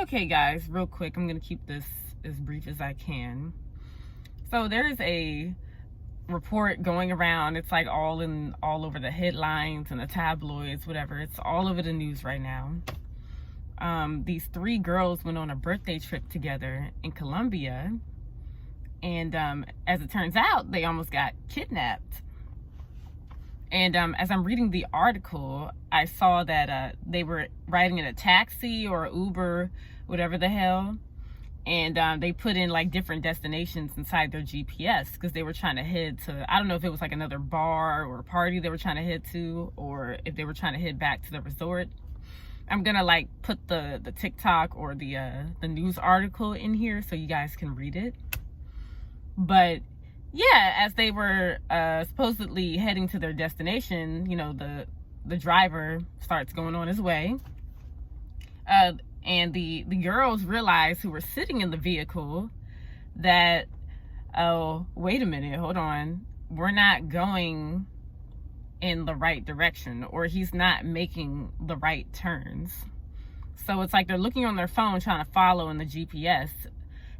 Okay, guys, real quick, I'm gonna keep this as brief as I can. So there's a report going around. It's like all over the headlines and the tabloids, whatever. It's all over the news right now. These three girls went on a birthday trip together in Colombia, and as it turns out, they almost got kidnapped. And as I'm reading the article, I saw that they were riding in a taxi or Uber, whatever the hell. And they put in like different destinations inside their GPS because they were trying to head to, I don't know if it was like another bar or party they were trying to head to, or if they were trying to head back to the resort. I'm gonna like put the TikTok or the news article in here so you guys can read it. But yeah, as they were supposedly heading to their destination, you know, the driver starts going on his way. And the girls realized, who were sitting in the vehicle, that, oh, wait a minute, hold on. We're not going in the right direction, or he's not making the right turns. So it's like they're looking on their phone trying to follow in the GPS,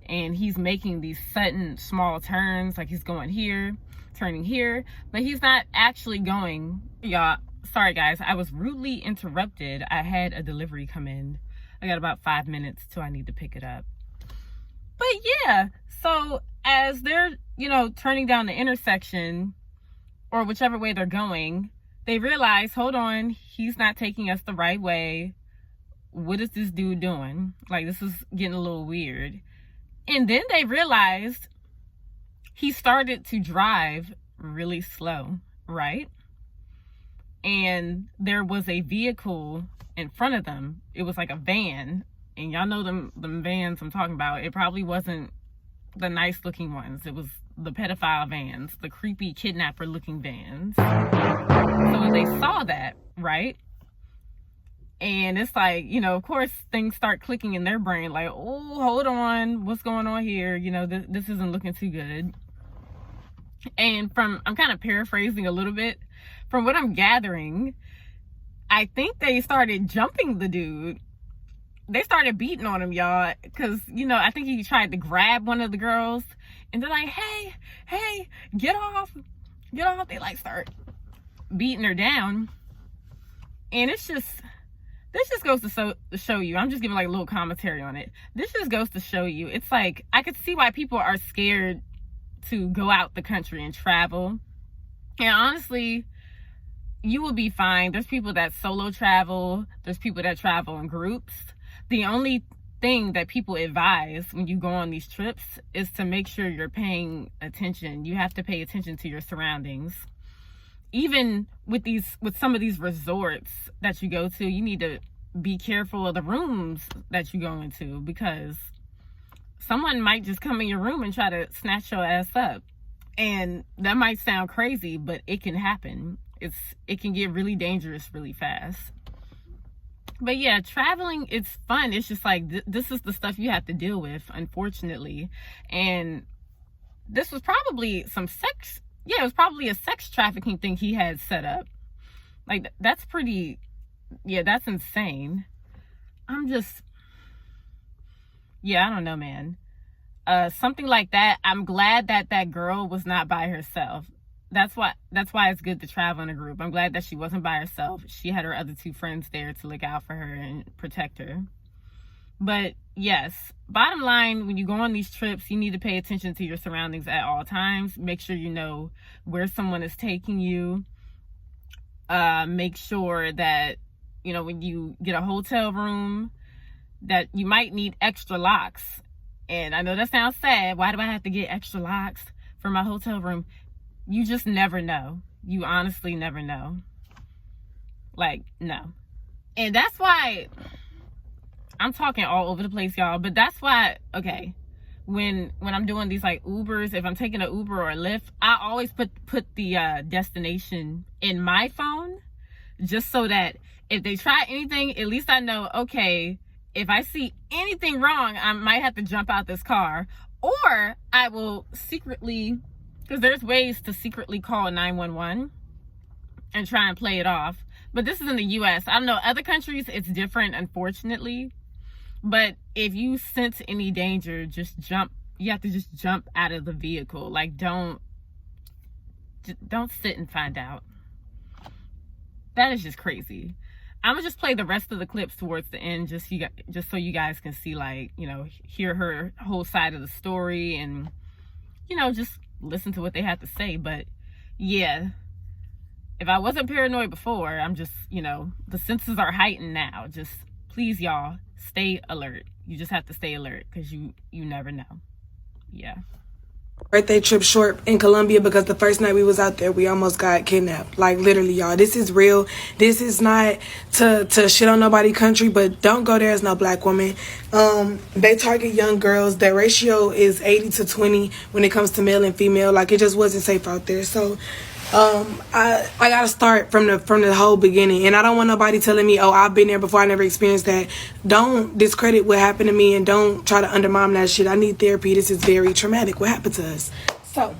and he's making these sudden small turns, like he's going here, turning here, but he's not actually going. Y'all, sorry guys, I was rudely interrupted. I had a delivery come in. I got about 5 minutes till I need to pick it up. But yeah, so as they're, you know, turning down the intersection, or whichever way they're going, they realize, hold on, he's not taking us the right way. What is this dude doing? Like, this is getting a little weird. And then they realized he started to drive really slow, right? And there was a vehicle in front of them. It was like a van. And y'all know them vans I'm talking about. It probably wasn't the nice looking ones. It was the pedophile vans, the creepy kidnapper looking vans. So they saw that, right? And it's like, you know, of course, things start clicking in their brain, like, oh, hold on, what's going on here? You know, this isn't looking too good. And I'm kind of paraphrasing a little bit, from what I'm gathering, I think they started jumping the dude. They started beating on him, y'all, because, you know, I think he tried to grab one of the girls, and they're like, hey, get off. They like start beating her down. And this just goes to show you, I'm just giving like a little commentary on it. This just goes to show you, it's like, I could see why people are scared to go out the country and travel. And honestly, you will be fine. There's people that solo travel. There's people that travel in groups. The only thing that people advise when you go on these trips is to make sure you're paying attention. You have to pay attention to your surroundings. Even with some of these resorts that you go to, you need to be careful of the rooms that you go into, because someone might just come in your room and try to snatch your ass up. And that might sound crazy, but it can happen. It can get really dangerous really fast. But yeah, traveling, it's fun. It's just like, this is the stuff you have to deal with, unfortunately. And this was probably it was probably a sex trafficking thing he had set up. Like, that's that's insane. I don't know, man. Something like that, I'm glad that girl was not by herself. That's why it's good to travel in a group. I'm glad that she wasn't by herself. She had her other two friends there to look out for her and protect her. But yes, bottom line, when you go on these trips, you need to pay attention to your surroundings at all times. Make sure you know where someone is taking you. Make sure that, you know, when you get a hotel room, that you might need extra locks. And I know that sounds sad. Why do I have to get extra locks for my hotel room? You just never know. You honestly never know. Like, no. And that's why I'm talking all over the place, y'all. But that's why, okay, when I'm doing these like Ubers, if I'm taking an Uber or a Lyft, I always put the destination in my phone, just so that if they try anything, at least I know, okay, if I see anything wrong, I might have to jump out this car, or I will secretly, because there's ways to secretly call 911 and try and play it off. But this is in the US. I don't know, other countries, it's different, unfortunately. But if you sense any danger, just jump. You have to just jump out of the vehicle. Like, don't sit and find out. That is just crazy. I'm gonna just play the rest of the clips towards the end, just so you guys can see, like, you know, hear her whole side of the story, and, you know, just listen to what they have to say. But yeah, if I wasn't paranoid before, I'm just, you know, the senses are heightened now. Just please, y'all, stay alert. You just have to stay alert, because you never know. Yeah. Birthday trip short in Colombia because the first night we was out there, we almost got kidnapped. Like, literally, y'all, this is real. This is not to shit on nobody country, but don't go there as no black woman. They target young girls. Their ratio is 80-20 when it comes to male and female. Like, it just wasn't safe out there. So I gotta start from the whole beginning, and I don't want nobody telling me, oh, I've been there before, I never experienced that. Don't discredit what happened to me, and don't try to undermine that shit. I need therapy. This is very traumatic, what happened to us. So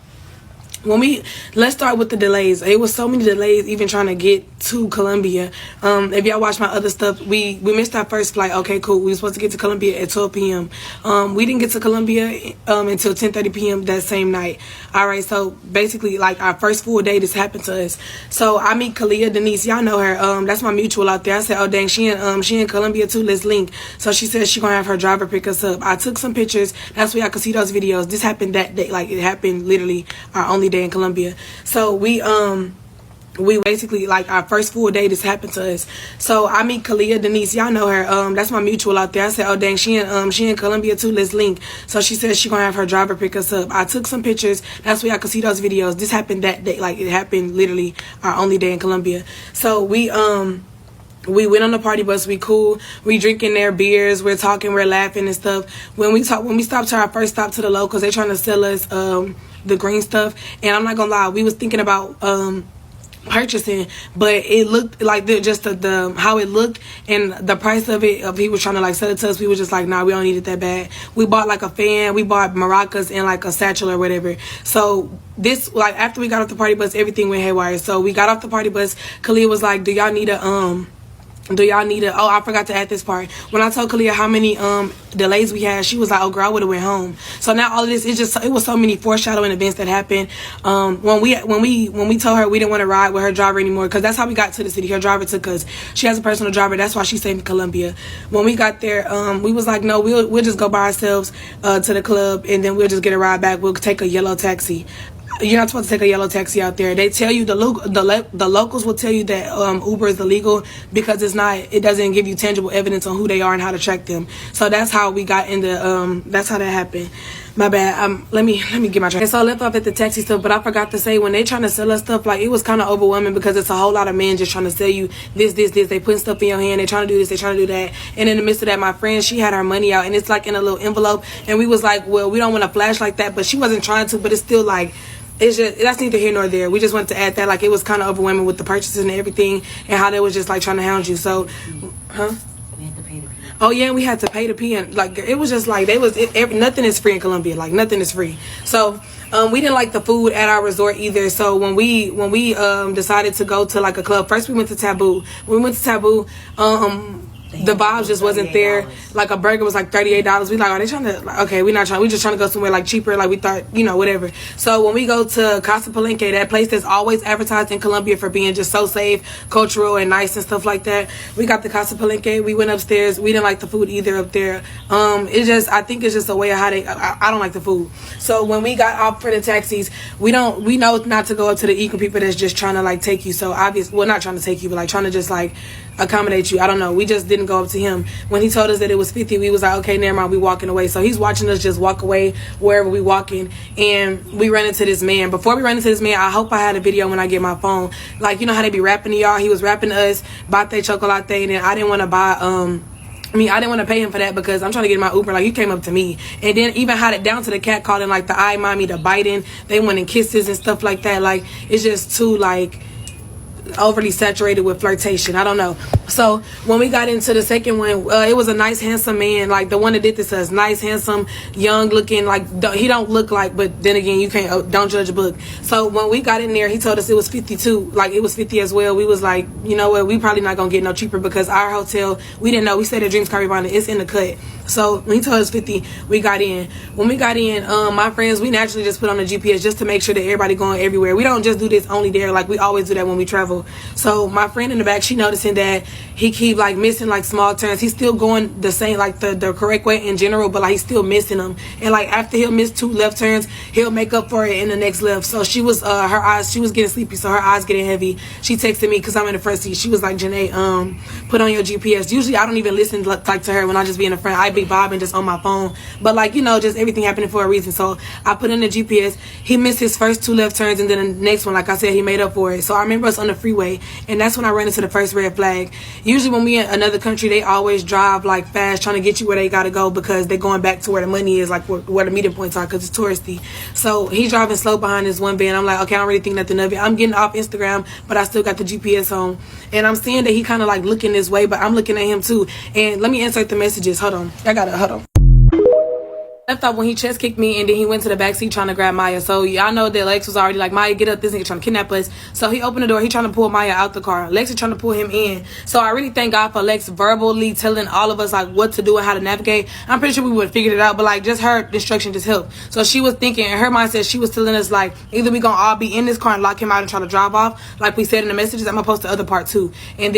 let's start with the delays. It was so many delays even trying to get to Colombia. If y'all watch my other stuff, we missed our first flight. Okay, cool. We were supposed to get to Colombia at 12 p.m. We didn't get to Colombia until 10:30 p.m. that same night. All right, so basically, like, our first full day, this happened to us. So I meet Kalia Denise. Y'all know her. That's my mutual out there. I said, oh dang, she in Colombia too. Let's link. So she said she gonna have her driver pick us up. I took some pictures. That's where I could see those videos. This happened that day. Like, it happened literally our only day in Colombia. So we basically, like, our first full day, this happened to us. So I meet Kalia Denise. Y'all know her. That's my mutual out there. I said, oh dang, she in Colombia too. Let's link. So she said she gonna have her driver pick us up. I took some pictures. That's where I could see those videos. This happened that day. Like, it happened literally our only day in Colombia. So we went on the party bus. We cool. We drinking their beers. We're talking. We're laughing and stuff. When we stopped to our first stop to the locals, they trying to sell us the green stuff. And I'm not gonna lie, we was thinking about purchasing, but it looked like the how it looked and the price of it. He was trying to, like, sell it to us. We were just like, nah, we don't need it that bad. We bought, like, a fan. We bought maracas and, like, a satchel or whatever. So this, like, after we got off the party bus, everything went haywire. So we got off the party bus. Kalia was like, do y'all need a oh, I forgot to add this part. When I told Kalia how many delays we had, she was like, oh girl, I would have went home. So now all of this, it was so many foreshadowing events that happened. When we told her we didn't want to ride with her driver anymore, because that's how we got to the city. Her driver took us. She has a personal driver. That's why she stayed in Colombia. When we got there, we was like, no, we'll just go by ourselves to the club, and then we'll just get a ride back. We'll take a yellow taxi. You're not supposed to take a yellow taxi out there. They tell you, the locals will tell you that Uber is illegal because it doesn't give you tangible evidence on who they are and how to track them. So that's how we got into that's how that happened. My bad. Let me get my track. And so I left off at the taxi stuff, but I forgot to say, when they trying to sell us stuff, like, it was kind of overwhelming because it's a whole lot of men just trying to sell you this. They putting stuff in your hand. They trying to do this. They trying to do that. And in the midst of that, my friend, she had her money out, and it's like in a little envelope. And we was like, well, we don't want to flash like that, but she wasn't trying to. But it's still like, it's just, that's neither here nor there. We just wanted to add that, like, it was kind of overwhelming with the purchases and everything, and how they was just, like, trying to hound you. So, huh? We had to pay to pee. Oh yeah, and we had to pay to pee, and, like, it was just like nothing is free in Colombia. Like, nothing is free. So we didn't like the food at our resort either. So when we decided to go to, like, a club, first we went to Taboo. When we went to Taboo, the vibes just wasn't there. Like, a burger was like $38. We like, are they trying to, like, okay, we're not trying, we just trying to go somewhere, like, cheaper. Like, we thought, you know, whatever. So when we go to Casa Palenque, that place that's always advertised in Colombia for being just so safe, cultural, and nice and stuff like that, we got the Casa Palenque. We went upstairs. We didn't like the food either up there. I think it's just a way of how I don't like the food. So when we got off for the taxis, we know not to go up to the equal people that's just trying to, like, take you. So obvious, well, not trying to take you, but, like, trying to just, like, accommodate you. I don't know. We just didn't go up to him. When he told us that it was 50, we was like, okay, never mind, we walking away. So he's watching us just walk away wherever we walking, and we run into this man. Before we run into this man, I hope I had a video when I get my phone. Like, you know how they be rapping to y'all? He was rapping to us, Bate Chocolate, and then I didn't want to buy I didn't want to pay him for that because I'm trying to get in my Uber. Like, he came up to me, and then even had it down to the cat calling, like, the eye mommy, the biting. They wanting kisses and stuff like that. Like, it's just too, like, overly saturated with flirtation. I don't know. So when we got into the second one, it was a nice, handsome man. Like the one that did this to us, nice, handsome, young looking. Like he don't look like, but then again, you can't don't judge a book. So when we got in there, he told us it was 52. Like it was 50 as well. We was like, you know what? We probably not gonna get no cheaper because our hotel, we didn't know. We stayed at Dreams Caribana. It's in the cut. So when he told us 50, we got in. When we got in, my friends, we naturally just put on the GPS just to make sure that everybody going everywhere. We don't just do this only there. Like we always do that when we travel. So my friend in the back, she noticing that he keep like missing like small turns. He's still going the same, like the correct way in general, but like he's still missing them. And like after he'll miss 2 left turns, he'll make up for it in the next left. So she was, her eyes, she was getting sleepy, so her eyes getting heavy. She texted me because I'm in the front seat. She was like, Janae, put on your GPS. Usually I don't even listen like to her when I just be in the front. I be bobbing just on my phone, but like, you know, just everything happening for a reason. So I put in the GPS. He missed his first 2 left turns, and then the next one, like I said, he made up for it. So I remember us on the freeway, and that's when I ran into the first red flag. Usually when we in another country, they always drive like fast, trying to get you where they gotta go because they're going back to where the money is, like where the meeting points are, because it's touristy. So he's driving slow behind this one van. I'm like, okay, I don't really think nothing of it. I'm getting off Instagram, but I still got the GPS on, and I'm seeing that he kind of like looking this way, but I'm looking at him too. And let me insert the messages. Hold on, hold on. Left off when he chest kicked me, and then he went to the back seat trying to grab Maya. So y'all know that Lex was already like, Maya, get up, this nigga trying to kidnap us. So he opened the door, he trying to pull Maya out the car. Lex is trying to pull him in. So I really thank God for Lex verbally telling all of us like what to do and how to navigate. I'm pretty sure we would have figured it out, but like just her instruction just helped. So she was thinking, in her mindset, she was telling us like, either we gonna all be in this car and lock him out and try to drive off, like we said in the messages. I'm gonna post the other part too. And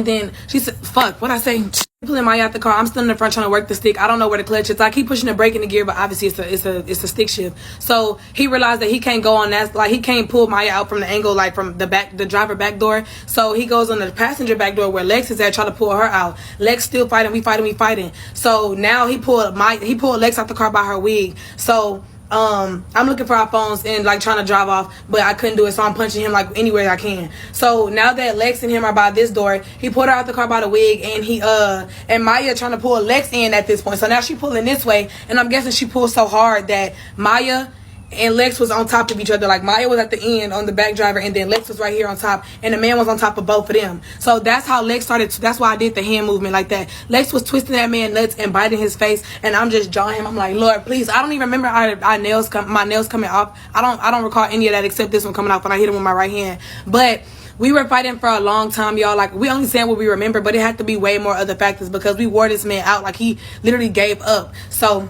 then she said, fuck, what I say? Pulling Maya out the car. I'm still in the front trying to work the stick. I don't know where the clutch is. I keep pushing the brake in the gear, but obviously it's a stick shift. So he realized that he can't go on that, like he can't pull Maya out from the angle, like from the back, the driver back door. So he goes on the passenger back door where Lex is at, trying to pull her out. Lex still fighting. We fighting. So now he pulled Lex out the car by her wig. So I'm looking for our phones and like trying to drive off, but I couldn't do it, so I'm punching him like anywhere I can. So now that Lex and him are by this door, he pulled her out the car by the wig, and and Maya trying to pull Lex in at this point. So now she pulling this way, and I'm guessing she pulled so hard that Maya and Lex was on top of each other. Like Maya was at the end on the back driver, and then Lex was right here on top, and the man was on top of both of them. So that's how Lex started. That's why I did the hand movement like that. Lex was twisting that man nuts and biting his face, and I'm just jawing him. I'm like, Lord, please. I don't even remember my nails coming off. I don't recall any of that except this one coming off when I hit him with my right hand. But we were fighting for a long time, y'all. Like, we only saying what we remember, but it had to be way more other factors because we wore this man out. Like, he literally gave up. So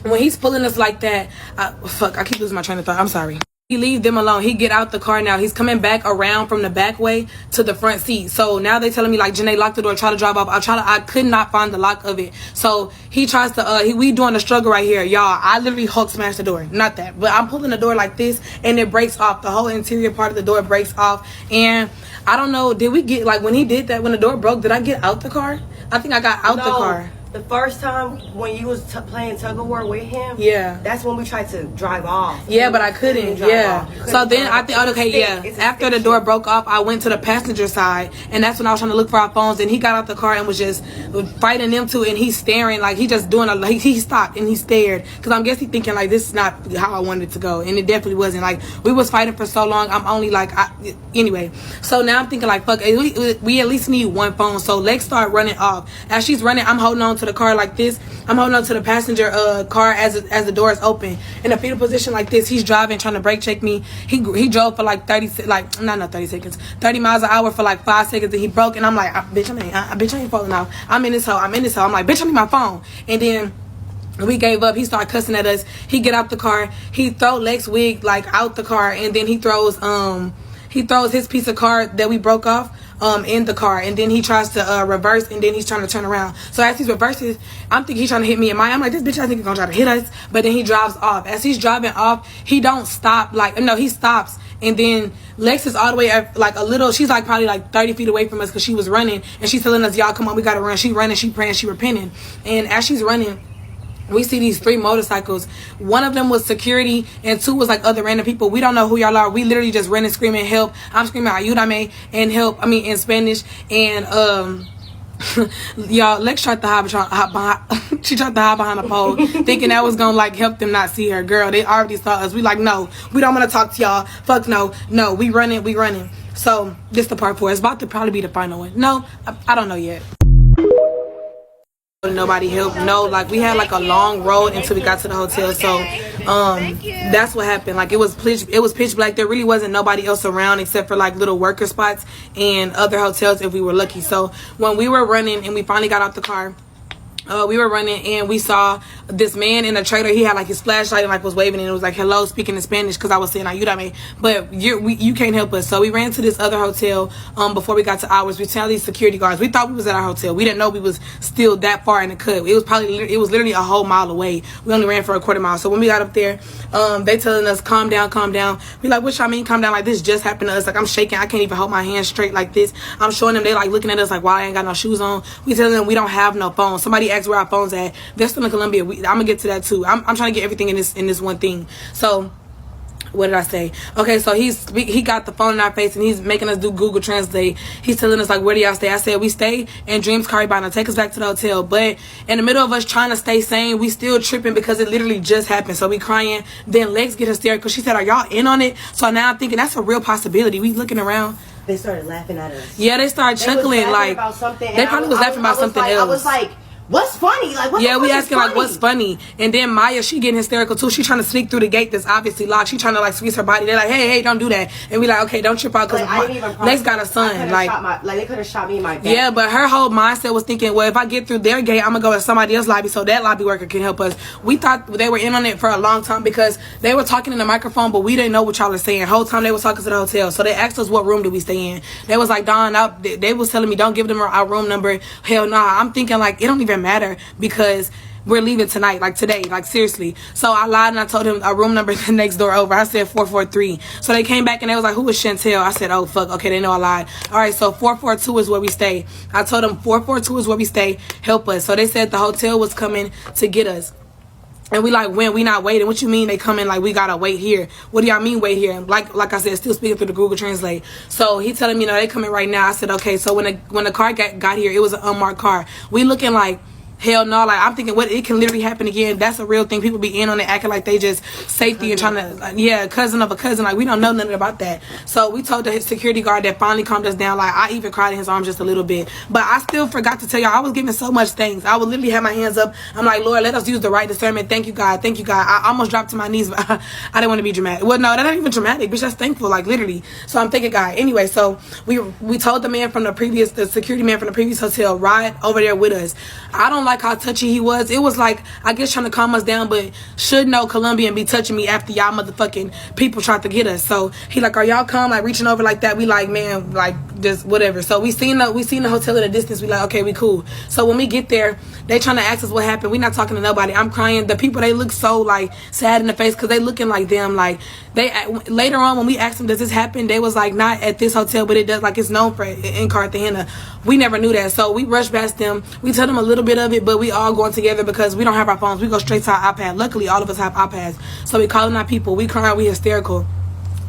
when he's pulling us like that, I keep losing my train of thought. I'm sorry. He leave them alone. He get out the car now. He's coming back around from the back way to the front seat. So now they telling me like, Janae, lock the door, try to drive off. I could not find the lock of it. So he tries to, we doing a struggle right here. Y'all, I literally Hulk smashed the door. Not that, but I'm pulling the door like this and it breaks off. The whole interior part of the door breaks off. And I don't know, did we get, like when he did that, when the door broke, did I get out the car? I think I got out the car. The first time when you was playing tug of war with him, yeah, that's when we tried to drive off. Yeah, but I couldn't. Yeah. So then I think, okay, yeah. After the door broke off, I went to the passenger side, and that's when I was trying to look for our phones. And he got out the car and was just fighting them two, and he's staring like he just doing he stopped and he stared because I'm guessing thinking like this is not how I wanted it to go, and it definitely wasn't. Like we was fighting for so long. I'm only like anyway. So now I'm thinking like fuck, we at least need one phone. So Lex started running off. As she's running, I'm holding on to the car like this. I'm holding on to the passenger car as the door is open in a fetal position like this. He's driving, trying to brake check me. He drove for like 30 seconds, 30 miles an hour for like 5 seconds, and he broke. And I'm like, bitch, I ain't falling out. I'm in this hole. I'm like, bitch, I need my phone. And then we gave up. He started cussing at us. He get out the car. He throw Lex wig like out the car, and then he throws his piece of car that we broke off in the car, and then he tries to reverse, and then he's trying to turn around. So as he reverses, I'm thinking he's trying to hit me and Maya. I'm like, this bitch I think he's gonna try to hit us, but then he drives off. As he's driving off, he don't stop. Like, no, he stops, and then Lex is all the way at, like a little, she's like probably like 30 feet away from us because she was running, and she's telling us, y'all come on, we gotta run. She running, she praying, she repenting. And as she's running, we see these 3 motorcycles. One of them was security, and 2 was like other random people. We don't know who y'all are. We literally just ran and screaming help. I'm screaming ayúdame and help. I mean in Spanish. And y'all, Lex tried to hide behind, she tried to hide behind a pole, thinking that was gonna like help them not see her. Girl, they already saw us. We like, no, we don't want to talk to y'all. Fuck no, we running. So this the part 4. It's about to probably be the final one. No, I don't know yet. Nobody helped. No, like we had like a long road until we got to the hotel. So that's what happened. Like it was pitch black. There really wasn't nobody else around except for like little worker spots and other hotels if we were lucky. So when we were running and we finally got out the car, we were running and we saw this man in a trailer. He had like his flashlight and like was waving and it was like hello, speaking in Spanish, because I was saying ayúdame, but you can't help us. So we ran to this other hotel before we got to ours. We tell these security guards, we thought we was at our hotel. We didn't know we was still that far in the cut. It was literally a whole mile away. We only ran for a quarter mile. So when we got up there, they telling us calm down. We like, what y'all mean calm down? Like this just happened to us. Like I'm shaking, I can't even hold my hands straight like this. I'm showing them, they like looking at us like, why I ain't got no shoes on. We telling them we don't have no phone. Somebody asked where our phones at. They're still in Colombia. I'm gonna get to that too. I'm trying to get everything in this one thing. So what did I say? Okay, so he got the phone in our face and he's making us do Google Translate. He's telling us like, where do y'all stay? I said we stay in Dreams Caribana. Take us back to the hotel. But in the middle of us trying to stay sane, we still tripping because it literally just happened. So we crying. Then Lex get hysterical. She said, are y'all in on it? So now I'm thinking that's a real possibility. We looking around. They started laughing at us. Yeah, they started chuckling like about something. They probably was laughing about something else. I was like, what's funny? Like, what yeah, the we fuck asking is funny? like what's funny, and then Maya, she getting hysterical too. She trying to sneak through the gate that's obviously locked. She trying to like squeeze her body. They're like, hey, don't do that. And we like, okay, don't trip out because like, Lex got a son. Like they could have shot me in my back. Yeah, but her whole mindset was thinking, well, if I get through their gate, I'm gonna go to somebody else's lobby so that lobby worker can help us. We thought they were in on it for a long time because they were talking in the microphone, but we didn't know what y'all were saying. Whole time they was talking to the hotel, so they asked us what room do we stay in. They was like, Don, they was telling me don't give them our room number. Hell nah. I'm thinking like it don't even matter because we're leaving tonight, like today, like seriously. So I lied and I told him our room number the next door over. I said 443. So they came back and they was like, who is Chantel? I said, oh fuck, okay, they know I lied. All right, so 442 is where we stay. I told them 442 is where we stay. Help us. So they said the hotel was coming to get us. And we like, when we not waiting? What you mean they coming? Like we gotta wait here? What do y'all mean wait here? Like I said, still speaking through the Google Translate. So he telling me no, they coming right now. I said okay. So when the car got here, it was an unmarked car. We looking like hell no. Like I'm thinking, what, it can literally happen again. That's a real thing. People be in on it, acting like they just safety and trying to yeah, cousin of a cousin. Like we don't know nothing about that. So we told the security guard that finally calmed us down. Like I even cried in his arms just a little bit. But I still forgot to tell y'all, I was giving so much things. I would literally have my hands up. I'm like, Lord, let us use the right discernment. Thank you, God. Thank you, God. I almost dropped to my knees, but I didn't want to be dramatic. Well, no, that ain't even dramatic, bitch. That's thankful, like literally. So I'm thanking God. Anyway, so we told the man from the security man from the previous hotel, ride over there with us. I don't like how touchy he was. It was like, I guess trying to calm us down, but should know Colombian be touching me after y'all motherfucking people tried to get us. So he like, are y'all calm? Like reaching over like that. We like, man, like just whatever. So we seen the hotel in the distance. We like, okay, we cool. So when we get there, they trying to ask us what happened. We not talking to nobody. I'm crying. The people, they look so like sad in the face because they looking like them. Like they later on when we asked them, does this happen? They was like, not at this hotel, but it does. Like it's known for in Cartagena. We never knew that. So we rushed past them. We told them a little bit of it, but we all going together because we don't have our phones. We go straight to our iPad. Luckily, all of us have iPads. So we calling our people. We crying. We hysterical.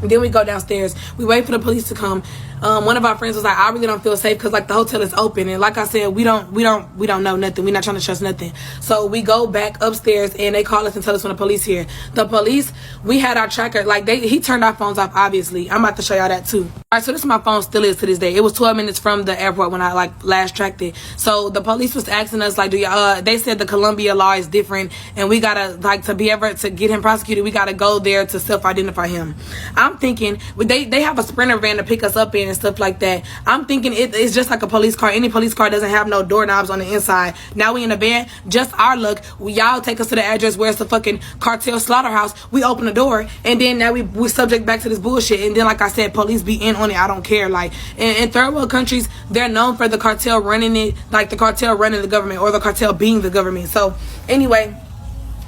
And then we go downstairs. We wait for the police to come. One of our friends was like, I really don't feel safe because like the hotel is open, and like I said, we don't know nothing. We're not trying to trust nothing. So we go back upstairs and they call us and tell us when the police here. The police, we had our tracker, like he turned our phones off, obviously. I'm about to show y'all that too. Alright, so this is my phone, still is to this day. It was 12 minutes from the airport when I like last tracked it. So the police was asking us like, do y'all they said the Colombia law is different and we gotta like to be able to get him prosecuted, we gotta go there to self-identify him. I'm thinking they have a Sprinter van to pick us up in and stuff like that. I'm thinking it's just like a police car. Any police car doesn't have no doorknobs on the inside. Now we in a van, just our luck, y'all take us to the address where it's the fucking cartel slaughterhouse. We open the door and then now we subject back to this bullshit. And then like I said, police be in on it. I don't care. Like in third world countries, they're known for the cartel running it, like the cartel running the government or the cartel being the government. So anyway,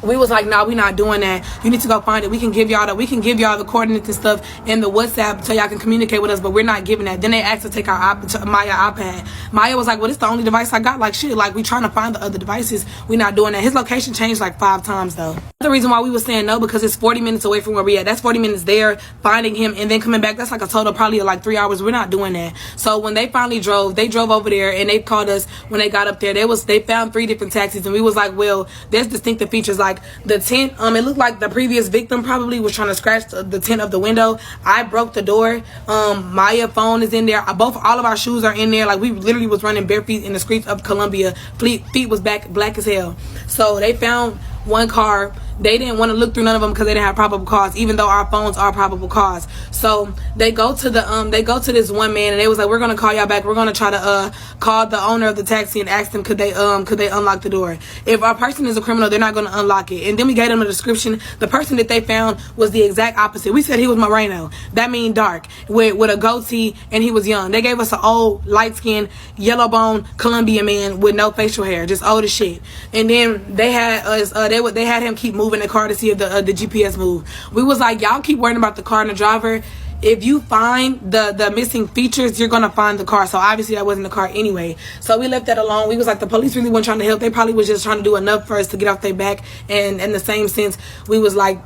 we was like, nah, we not doing that. You need to go find it. We can give y'all the coordinates and stuff in the WhatsApp so y'all can communicate with us, but we're not giving that. Then they asked to take our Maya iPad. Maya was like, well, it's the only device I got. Like shit, like we trying to find the other devices. We not doing that. His location changed like 5 times though. The reason why we was saying no, because it's 40 minutes away from where we at. That's 40 minutes there, finding him and then coming back. That's like a total probably of like 3 hours. We're not doing that. So when they finally drove, they drove over there and they called us when they got up there. They found 3 different taxis and we was like, well, there's distinctive features. Like like the tint. It looked like the previous victim probably was trying to scratch the tint of the window. I broke the door. Maya phone is in there. All of our shoes are in there. Like, we literally was running bare feet in the streets of Colombia. Feet was black as hell. So they found one car. They didn't want to look through none of them because they didn't have probable cause, even though our phones are probable cause. So they go to this one man, and they was like, we're gonna call y'all back. We're gonna try to call the owner of the taxi and ask them could they unlock the door. If our person is a criminal, they're not gonna unlock it. And then we gave them a description. The person that they found was the exact opposite. We said he was Moreno. That means dark, with a goatee, and he was young. They gave us an old, light-skinned, yellow-bone Colombian man with no facial hair, just old as shit. And then they had us. They had him keep moving the car to see if the GPS moved. We was like, y'all keep worrying about the car and the driver. If you find the missing features, you're gonna find the car. So obviously that wasn't the car anyway. So we left that alone. We was like, the police really weren't trying to help. They probably was just trying to do enough for us to get off their back. And in the same sense, we was like,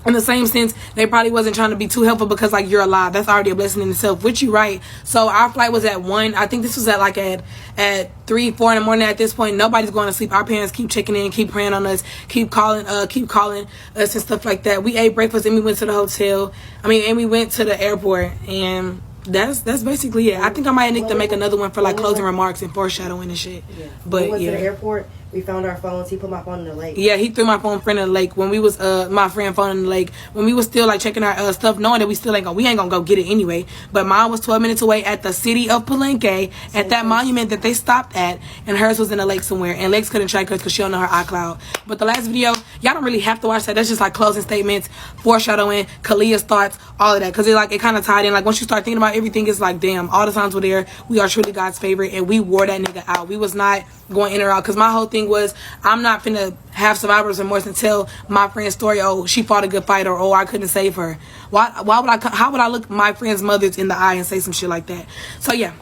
in the same sense, they probably wasn't trying to be too helpful because, like, you're alive. That's already a blessing in itself, which you right. So our flight was at 1. I think this was at 3, 4 in the morning. At this point, nobody's going to sleep. Our parents keep checking in, keep praying on us, keep calling us and stuff like that. We ate breakfast and we went to the hotel. And we went to the airport, and that's basically it. I think I might need to make another one for like closing remarks and foreshadowing and shit. Yeah. But we went to the airport. We found our phones. He put my phone in the lake. Yeah, he threw my phone in the lake when we was my friend phone in the lake when we was still like checking our stuff, knowing that we ain't gonna go get it anyway. But mine was 12 minutes away at the city of Palenque at that monument that they stopped at, and hers was in the lake somewhere. And Lex couldn't track hers because she don't know her iCloud. But the last video, y'all don't really have to watch that. That's just like closing statements, foreshadowing, Kalia's thoughts, all of that, because it kind of tied in. Like, once you start thinking about everything, it's like, damn, all the signs were there. We are truly God's favorite, and we wore that nigga out. We was not going in or out, because my whole thing was, I'm not finna have survivor's remorse and tell my friend's story, oh, she fought a good fight, or oh, I couldn't save her. How would I look my friend's mothers in the eye and say some shit like that? So yeah,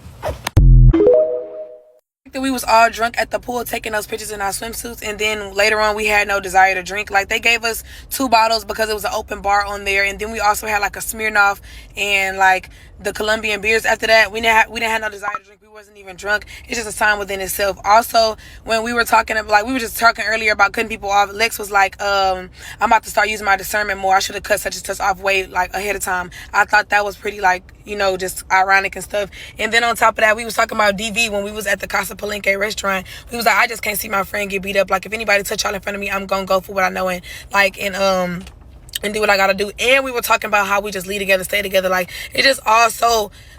that we was all drunk at the pool taking those pictures in our swimsuits, and then later on we had no desire to drink. Like, they gave us 2 bottles because it was an open bar on there, and then we also had like a Smirnoff and like the Colombian beers. After that, we didn't have no desire to drink. We wasn't even drunk. It's just a sign within itself. Also, when we were talking about, we were just talking earlier about cutting people off, Lex was like, I'm about to start using my discernment more. I should have cut such and such off way like ahead of time. I thought that was pretty, like, just ironic and stuff. And then on top of that, we was talking about DV when we was at the Casa Palenque restaurant. We was like, I just can't see my friend get beat up. Like, if anybody touch y'all in front of me, I'm gonna go for what I know and do what I gotta do. And we were talking about how we just lead together, stay together. Like, it's just all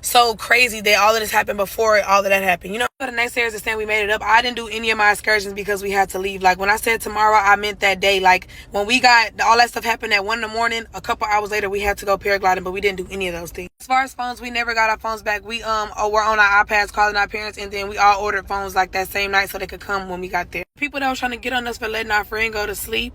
so crazy that all of this happened before all of that happened. The naysayers are saying we made it up. I didn't do any of my excursions because we had to leave. Like, when I said tomorrow, I meant that day. Like, when we got all that stuff happened at 1 in the morning, a couple hours later we had to go paragliding, but we didn't do any of those things. As far as phones, we never got our phones back. We were on our iPads calling our parents, and then we all ordered phones like that same night so they could come when we got there. People that was trying to get on us for letting our friend go to sleep,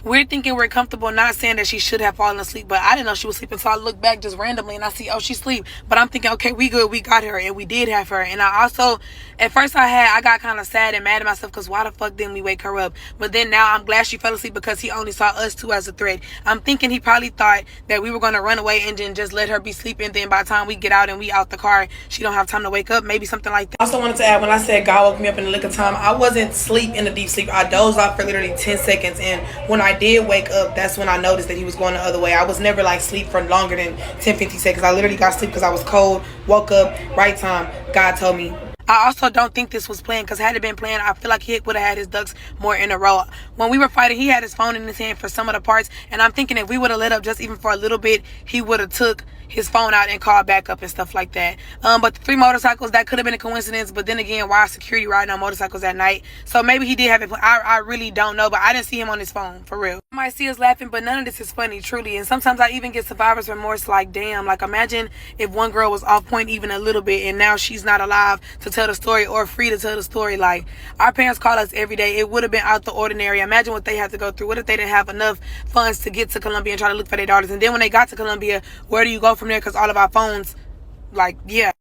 we're thinking we're comfortable, not saying that she should have fallen asleep, but I didn't know she was sleeping, so I look back just randomly and I see, oh, she's asleep. But I'm thinking, okay, we good, we got her, and we did have her. And I also, at first I got kind of sad and mad at myself because why the fuck didn't we wake her up? But then now I'm glad she fell asleep because he only saw us 2 as a threat. I'm thinking he probably thought that we were going to run away and then just let her be sleeping. Then by the time we get out and we out the car, she don't have time to wake up, maybe something like that. I also wanted to add, when I said God woke me up in the lick of time, I wasn't asleep in a deep sleep. I dozed off for literally 10 seconds, and when I did wake up, that's when I noticed that he was going the other way. I was never like sleep for longer than 10-15 seconds. I literally got sleep because I was cold, woke up, right time, God told me. I also don't think this was planned, because had it been planned, I feel like he would have had his ducks more in a row. When we were fighting, he had his phone in his hand for some of the parts, and I'm thinking if we would have let up just even for a little bit, he would have took his phone out and called back up and stuff like that. But the 3 motorcycles, that could have been a coincidence, but then again, why security riding on motorcycles at night? So maybe he did have it. I really don't know, but I didn't see him on his phone, for real. You might see us laughing, but none of this is funny, truly. And sometimes I even get survivor's remorse, like, damn, like, imagine if one girl was off point even a little bit and now she's not alive to tell the story or free to tell the story. Like, our parents call us every day. It would have been out the ordinary. Imagine what they had to go through. What if they didn't have enough funds to get to Colombia and try to look for their daughters? And then when they got to Colombia, where do you go from there? Because all of our phones, like, yeah.